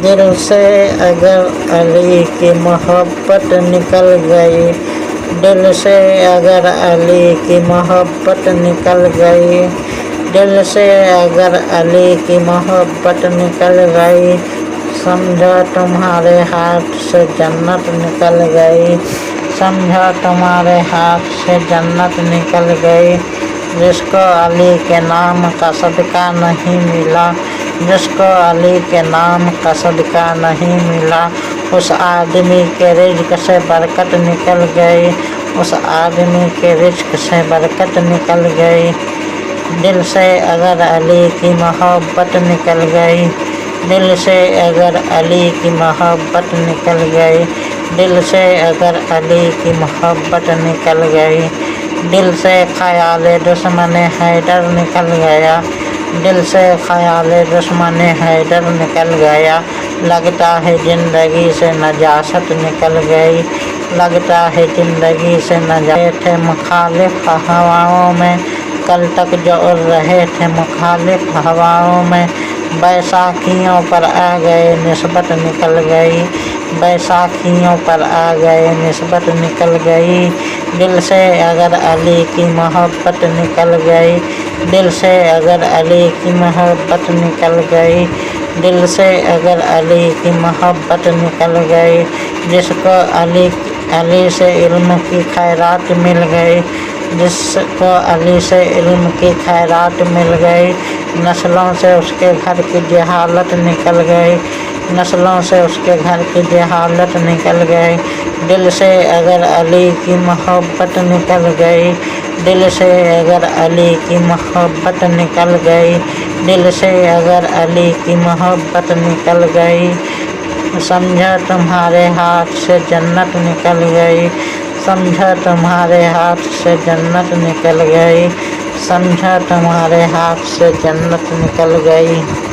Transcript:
दिल से अगर अली की मोहब्बत निकल गई, दिल से अगर अली की मोहब्बत निकल गई, दिल से अगर अली की मोहब्बत निकल गई, समझो तुम्हारे हाथ से जन्नत निकल गई, समझो तुम्हारे हाथ से जन्नत निकल गई। जिसको अली के नाम का सदका नहीं मिला, जिसको अली के नाम का सदका नहीं मिला, उस आदमी के रिज़्क़ से बरकत निकल गई, उस आदमी के रिज़्क़ से बरकत निकल गई। दिल से अगर अली की मोहब्बत निकल गई, दिल से अगर अली की मोहब्बत निकल गई, दिल से अगर अली की मोहब्बत निकल गई, दिल से ख़याल दुश्मन हैदर निकल गया, दिल से ख़याल दुश्मन हैदर निकल गया। लगता है ज़िंदगी से नजासत निकल गई, लगता है ज़िंदगी से नजासत थे मुखालिफ हवाओं में, कल तक जो उड़ रहे थे मुखालिफ हवाओं में, बैसाखियों पर आ गए निस्बत निकल गई, बैसाखियों पर आ गए निस्बत निकल गई। दिल से अगर अली की मोहब्बत निकल गई, दिल से अगर अली की मोहब्बत निकल गई, दिल से अगर अली की मोहब्बत निकल गई। जिसको अली से इल्म की खैरात मिल गई, जिसको अली से इल्म की खैरात मिल गई, नस्लों से उसके घर की जहालत निकल गई, नस्लों से उसके घर की जहालत निकल गई। दिल से अगर अली की मोहब्बत निकल गई, दिल से अगर अली की मोहब्बत निकल गई, दिल से अगर अली की मोहब्बत निकल गई, समझो तुम्हारे हाथ से जन्नत निकल गई, समझो तुम्हारे हाथ से जन्नत निकल गई, समझो तुम्हारे हाथ से जन्नत निकल गई।